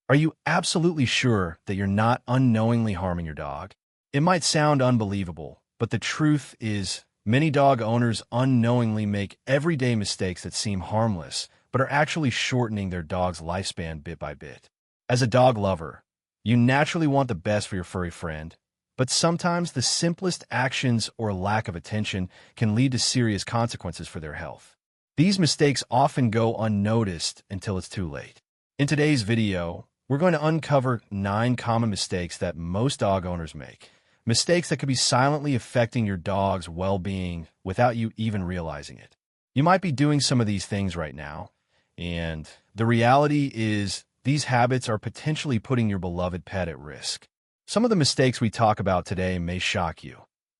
Are you absolutely sure that you're not unknowingly harming your dog? It might sound unbelievable, but the truth is many dog owners unknowingly make everyday mistakes that seem harmless, but are actually shortening their dog's lifespan bit by bit. As a dog lover, you naturally want the best for your furry friend, but sometimes the simplest actions or lack of attention can lead to serious consequences for their health. These mistakes often go unnoticed until it's too late. In today's video, we're going to uncover 9 common mistakes that most dog owners make. Mistakes that could be silently affecting your dog's well-being without you even realizing it. You might be doing some of these things right now, and the reality is these habits are potentially putting your beloved pet at risk. Some of the mistakes we talk about today may shock you.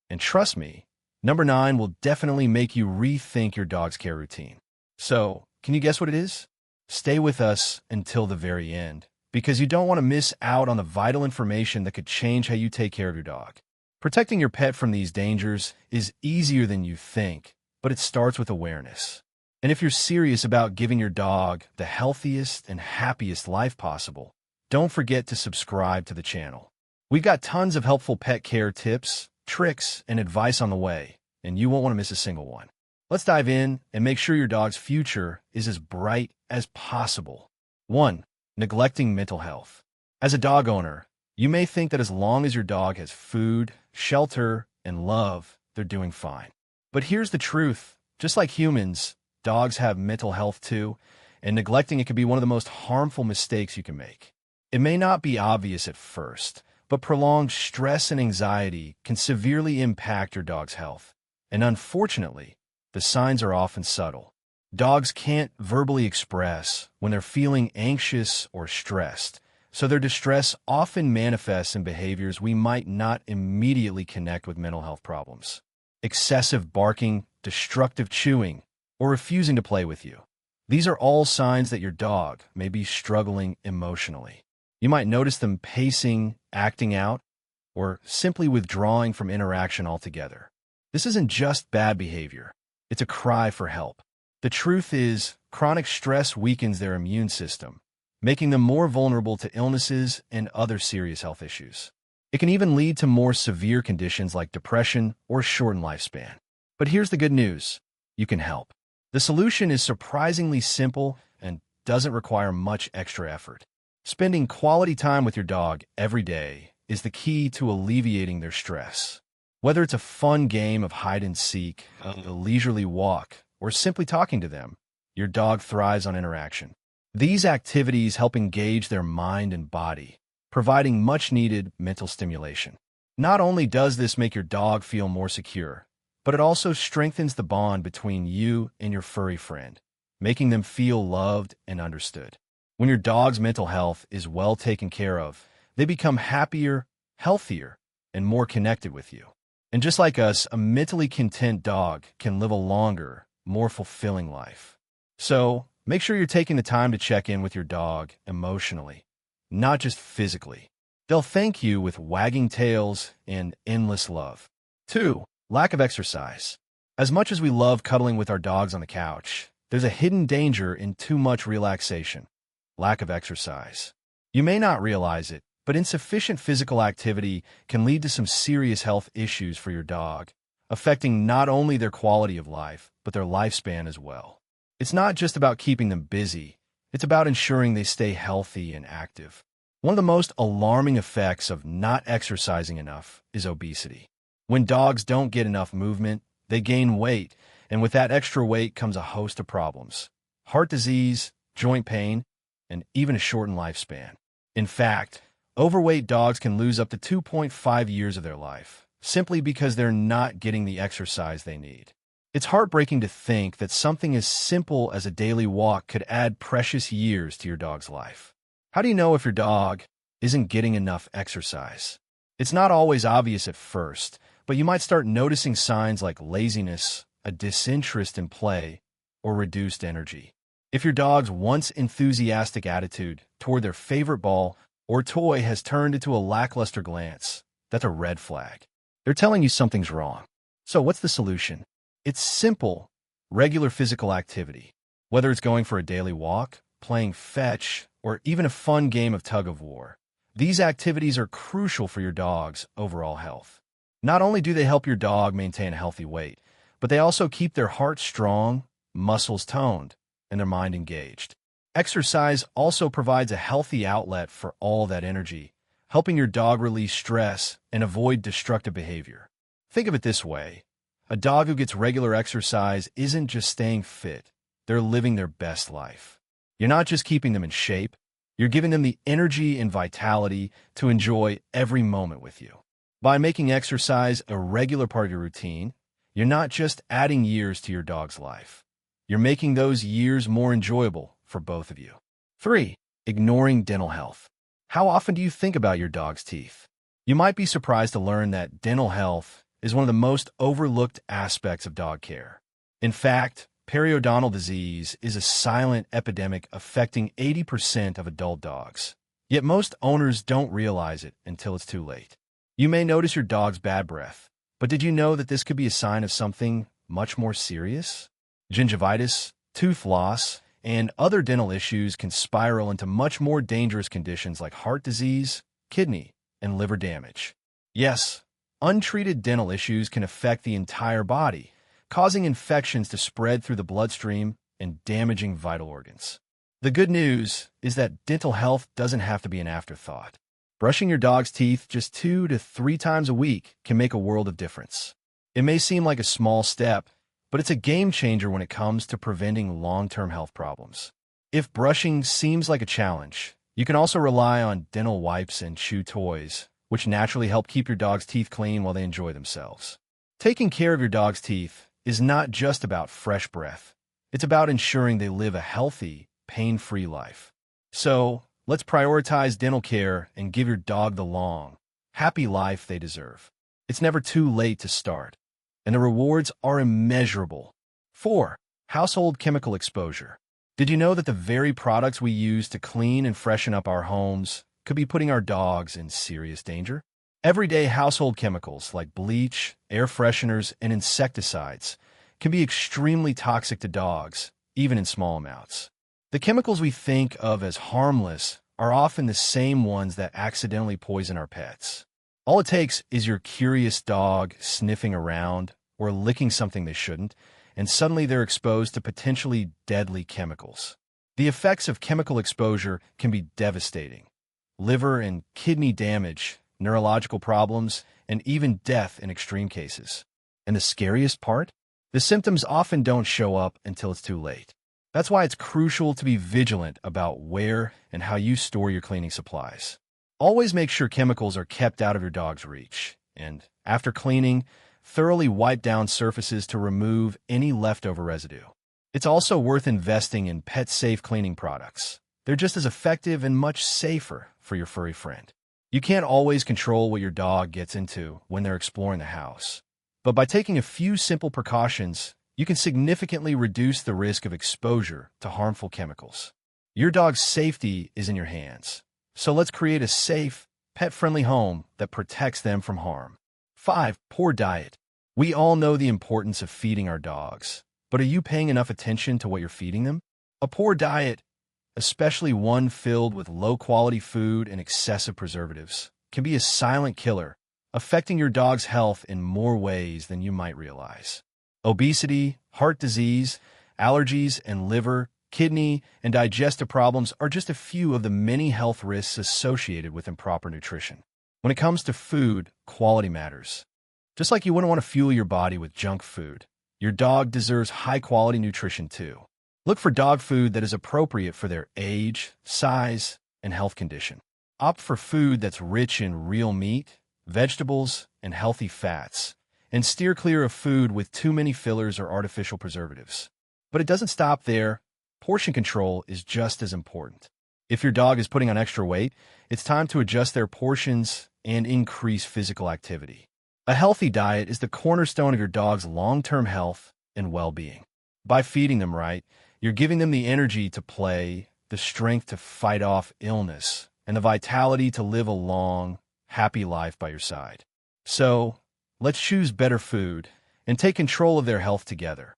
And trust me, number 9 will definitely make you rethink your dog's care routine. So, can you guess what it is? Stay with us until the very end, because you don't want to miss out on the vital information that could change how you take care of your dog. Protecting your pet from these dangers is easier than you think, but it starts with awareness. And if you're serious about giving your dog the healthiest and happiest life possible, don't forget to subscribe to the channel. We've got tons of helpful pet care tips, tricks, and advice on the way, and you won't want to miss a single one. Let's dive in and make sure your dog's future is as bright as possible. 1. Neglecting mental health. As a dog owner, you may think that as long as your dog has food, shelter, and love, they're doing fine. But here's the truth. Just like humans, dogs have mental health too, and neglecting it can be one of the most harmful mistakes you can make. It may not be obvious at first, but prolonged stress and anxiety can severely impact your dog's health. And unfortunately, the signs are often subtle. Dogs can't verbally express when they're feeling anxious or stressed, so their distress often manifests in behaviors we might not immediately connect with mental health problems. Excessive barking, destructive chewing, or refusing to play with you. These are all signs that your dog may be struggling emotionally. You might notice them pacing, acting out, or simply withdrawing from interaction altogether. This isn't just bad behavior. It's a cry for help. The truth is, chronic stress weakens their immune system, making them more vulnerable to illnesses and other serious health issues. It can even lead to more severe conditions like depression or shortened lifespan. But here's the good news. You can help. The solution is surprisingly simple and doesn't require much extra effort. Spending quality time with your dog every day is the key to alleviating their stress. Whether it's a fun game of hide and seek, a leisurely walk, or simply talking to them, your dog thrives on interaction. These activities help engage their mind and body, providing much-needed mental stimulation. Not only does this make your dog feel more secure, but it also strengthens the bond between you and your furry friend, making them feel loved and understood. When your dog's mental health is well taken care of, they become happier, healthier, and more connected with you. And just like us, a mentally content dog can live a longer, more fulfilling life. So, make sure you're taking the time to check in with your dog emotionally, not just physically. They'll thank you with wagging tails and endless love. 2. Lack of exercise. As much as we love cuddling with our dogs on the couch, there's a hidden danger in too much relaxation. Lack of exercise. You may not realize it, but insufficient physical activity can lead to some serious health issues for your dog, affecting not only their quality of life, but their lifespan as well. It's not just about keeping them busy, it's about ensuring they stay healthy and active. One of the most alarming effects of not exercising enough is obesity. When dogs don't get enough movement, they gain weight, and with that extra weight comes a host of problems: heart disease, joint pain, and even a shortened lifespan. In fact, overweight dogs can lose up to 2.5 years of their life, simply because they're not getting the exercise they need. It's heartbreaking to think that something as simple as a daily walk could add precious years to your dog's life. How do you know if your dog isn't getting enough exercise? It's not always obvious at first, but you might start noticing signs like laziness, a disinterest in play, or reduced energy. If your dog's once enthusiastic attitude toward their favorite ball or toy has turned into a lackluster glance, that's a red flag. They're telling you something's wrong. So what's the solution? It's simple, regular physical activity. Whether it's going for a daily walk, playing fetch, or even a fun game of tug-of-war. These activities are crucial for your dog's overall health. Not only do they help your dog maintain a healthy weight, but they also keep their heart strong, muscles toned, and their mind engaged. Exercise also provides a healthy outlet for all that energy, helping your dog release stress and avoid destructive behavior. Think of it this way. A dog who gets regular exercise isn't just staying fit, they're living their best life. You're not just keeping them in shape, you're giving them the energy and vitality to enjoy every moment with you. By making exercise a regular part of your routine, you're not just adding years to your dog's life. You're making those years more enjoyable for both of you. 3. Ignoring dental health. How often do you think about your dog's teeth? You might be surprised to learn that dental health is one of the most overlooked aspects of dog care. In fact, periodontal disease is a silent epidemic affecting 80% of adult dogs. Yet most owners don't realize it until it's too late. You may notice your dog's bad breath, but did you know that this could be a sign of something much more serious? Gingivitis, tooth loss, and other dental issues can spiral into much more dangerous conditions like heart disease, kidney, and liver damage. Yes, untreated dental issues can affect the entire body, causing infections to spread through the bloodstream and damaging vital organs. The good news is that dental health doesn't have to be an afterthought. Brushing your dog's teeth just 2 to 3 times a week can make a world of difference. It may seem like a small step, but it's a game changer when it comes to preventing long-term health problems. If brushing seems like a challenge, you can also rely on dental wipes and chew toys, which naturally help keep your dog's teeth clean while they enjoy themselves. Taking care of your dog's teeth is not just about fresh breath. It's about ensuring they live a healthy, pain-free life. So, let's prioritize dental care and give your dog the long, happy life they deserve. It's never too late to start, and the rewards are immeasurable. 4. Household chemical exposure. Did you know that the very products we use to clean and freshen up our homes could be putting our dogs in serious danger? Everyday household chemicals like bleach, air fresheners, and insecticides can be extremely toxic to dogs, even in small amounts. The chemicals we think of as harmless are often the same ones that accidentally poison our pets. All it takes is your curious dog sniffing around or licking something they shouldn't, and suddenly they're exposed to potentially deadly chemicals. The effects of chemical exposure can be devastating. Liver and kidney damage, neurological problems, and even death in extreme cases. And the scariest part? The symptoms often don't show up until it's too late. That's why it's crucial to be vigilant about where and how you store your cleaning supplies. Always make sure chemicals are kept out of your dog's reach, and after cleaning, thoroughly wipe down surfaces to remove any leftover residue. It's also worth investing in pet-safe cleaning products. They're just as effective and much safer for your furry friend. You can't always control what your dog gets into when they're exploring the house, but by taking a few simple precautions, you can significantly reduce the risk of exposure to harmful chemicals. Your dog's safety is in your hands, so let's create a safe, pet-friendly home that protects them from harm. 5. Poor diet. We all know the importance of feeding our dogs, but are you paying enough attention to what you're feeding them? A poor diet, especially one filled with low-quality food and excessive preservatives, can be a silent killer, affecting your dog's health in more ways than you might realize. Obesity, heart disease, allergies, and liver, kidney, and digestive problems are just a few of the many health risks associated with improper nutrition. When it comes to food, quality matters. Just like you wouldn't want to fuel your body with junk food, your dog deserves high-quality nutrition too. Look for dog food that is appropriate for their age, size, and health condition. Opt for food that's rich in real meat, vegetables, and healthy fats, and steer clear of food with too many fillers or artificial preservatives. But it doesn't stop there. Portion control is just as important. If your dog is putting on extra weight, it's time to adjust their portions and increase physical activity. A healthy diet is the cornerstone of your dog's long-term health and well-being. By feeding them right, you're giving them the energy to play, the strength to fight off illness, and the vitality to live a long, happy life by your side. So, let's choose better food and take control of their health together.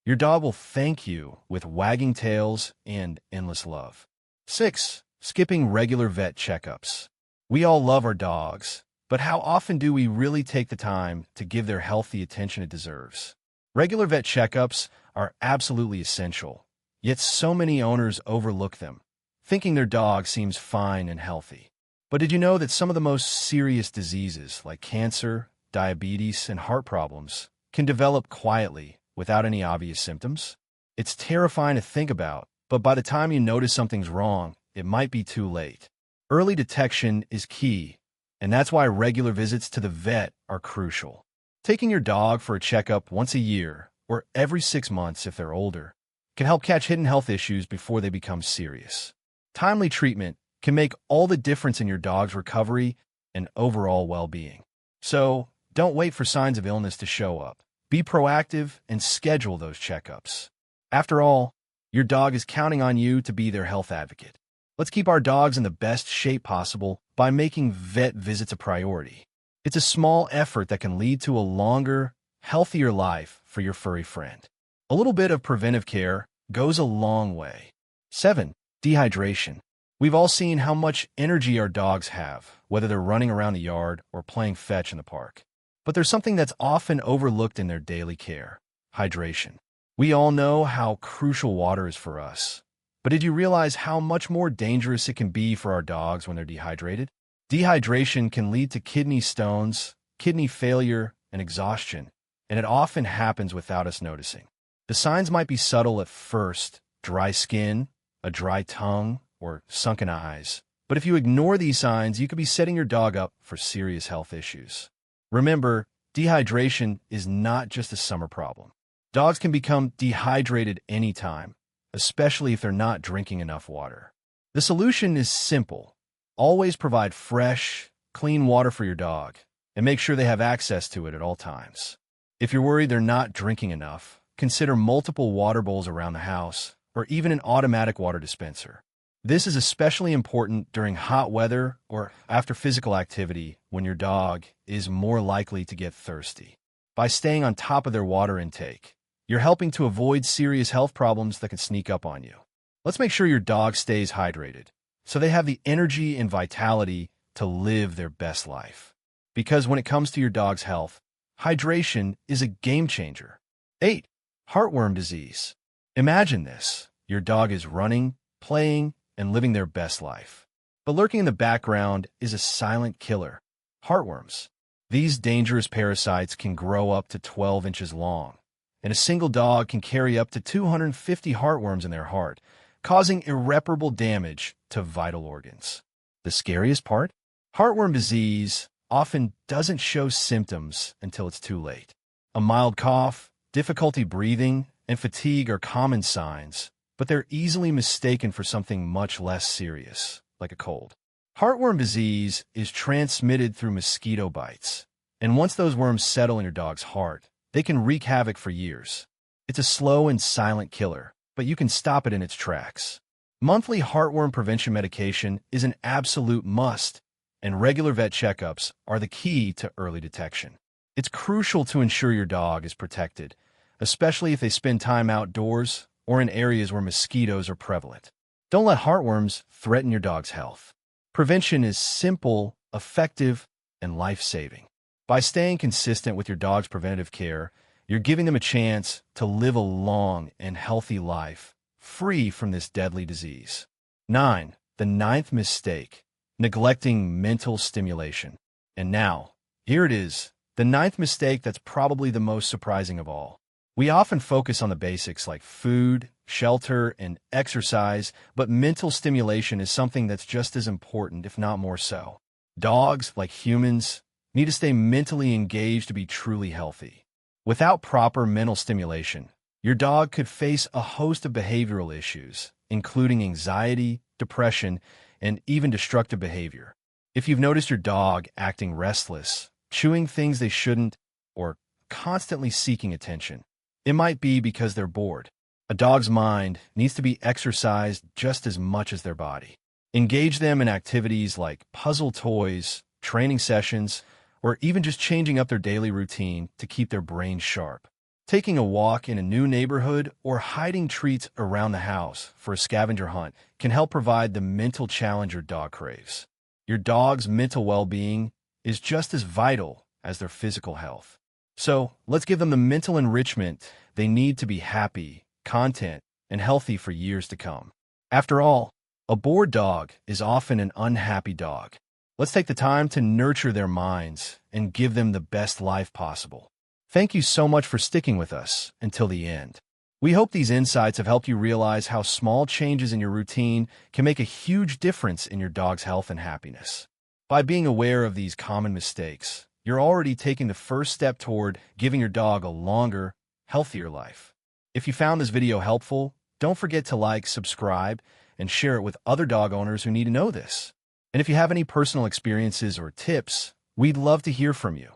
Your dog will thank you with wagging tails and endless love. 6. skipping regular vet checkups. We all love our dogs, but how often do we really take the time to give their health the attention it deserves? Regular vet checkups are absolutely essential, yet so many owners overlook them, thinking their dog seems fine and healthy. But did you know that some of the most serious diseases, like cancer, diabetes, and heart problems, can develop quietly without any obvious symptoms? It's terrifying to think about, but by the time you notice something's wrong, it might be too late. Early detection is key, and that's why regular visits to the vet are crucial. Taking your dog for a checkup once a year, or every 6 months if they're older, can help catch hidden health issues before they become serious. Timely treatment can make all the difference in your dog's recovery and overall well-being. So, don't wait for signs of illness to show up. Be proactive and schedule those checkups. After all, your dog is counting on you to be their health advocate. Let's keep our dogs in the best shape possible by making vet visits a priority. It's a small effort that can lead to a longer, healthier life for your furry friend. A little bit of preventive care goes a long way. 7. Dehydration. We've all seen how much energy our dogs have, whether they're running around the yard or playing fetch in the park. But there's something that's often overlooked in their daily care: hydration. We all know how crucial water is for us. But did you realize how much more dangerous it can be for our dogs when they're dehydrated? Dehydration can lead to kidney stones, kidney failure, and exhaustion, and it often happens without us noticing. The signs might be subtle at first: dry skin, a dry tongue, or sunken eyes. But if you ignore these signs, you could be setting your dog up for serious health issues. Remember, dehydration is not just a summer problem. Dogs can become dehydrated anytime, especially if they're not drinking enough water. The solution is simple. Always provide fresh, clean water for your dog, and make sure they have access to it at all times. If you're worried they're not drinking enough, consider multiple water bowls around the house, or even an automatic water dispenser. This is especially important during hot weather or after physical activity, when your dog is more likely to get thirsty. By staying on top of their water intake, you're helping to avoid serious health problems that can sneak up on you. Let's make sure your dog stays hydrated, so they have the energy and vitality to live their best life. Because when it comes to your dog's health, hydration is a game changer. 8. Heartworm disease. Imagine this: your dog is running, playing, and living their best life. But lurking in the background is a silent killer: heartworms. These dangerous parasites can grow up to 12 inches long, and a single dog can carry up to 250 heartworms in their heart, causing irreparable damage to vital organs. The scariest part? Heartworm disease often doesn't show symptoms until it's too late. A mild cough, difficulty breathing, and fatigue are common signs, but they're easily mistaken for something much less serious, like a cold. Heartworm disease is transmitted through mosquito bites, and once those worms settle in your dog's heart, they can wreak havoc for years. It's a slow and silent killer, but you can stop it in its tracks. Monthly heartworm prevention medication is an absolute must, and regular vet checkups are the key to early detection. It's crucial to ensure your dog is protected, especially if they spend time outdoors or in areas where mosquitoes are prevalent. Don't let heartworms threaten your dog's health. Prevention is simple, effective, and life-saving. By staying consistent with your dog's preventative care, you're giving them a chance to live a long and healthy life, free from this deadly disease. 9. The ninth mistake: neglecting mental stimulation. And now, here it is, the ninth mistake that's probably the most surprising of all. We often focus on the basics like food, shelter, and exercise, but mental stimulation is something that's just as important, if not more so. Dogs, like humans, need to stay mentally engaged to be truly healthy. Without proper mental stimulation, your dog could face a host of behavioral issues, including anxiety, depression, and even destructive behavior. If you've noticed your dog acting restless, chewing things they shouldn't, or constantly seeking attention, it might be because they're bored. A dog's mind needs to be exercised just as much as their body. Engage them in activities like puzzle toys, training sessions, or even just changing up their daily routine to keep their brains sharp. Taking a walk in a new neighborhood or hiding treats around the house for a scavenger hunt can help provide the mental challenge your dog craves. Your dog's mental well-being is just as vital as their physical health. So, let's give them the mental enrichment they need to be happy, content, and healthy for years to come. After all, a bored dog is often an unhappy dog. Let's take the time to nurture their minds and give them the best life possible. Thank you so much for sticking with us until the end. We hope these insights have helped you realize how small changes in your routine can make a huge difference in your dog's health and happiness. By being aware of these common mistakes, you're already taking the first step toward giving your dog a longer, healthier life. If you found this video helpful, don't forget to like, subscribe, and share it with other dog owners who need to know this. And if you have any personal experiences or tips, we'd love to hear from you.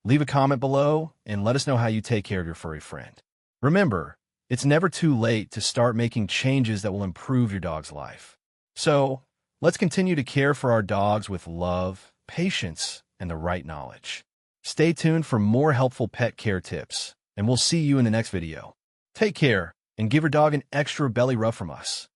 Leave a comment below and let us know how you take care of your furry friend. Remember, it's never too late to start making changes that will improve your dog's life. So, let's continue to care for our dogs with love, patience, and the right knowledge. Stay tuned for more helpful pet care tips, and we'll see you in the next video. Take care, and give your dog an extra belly rub from us.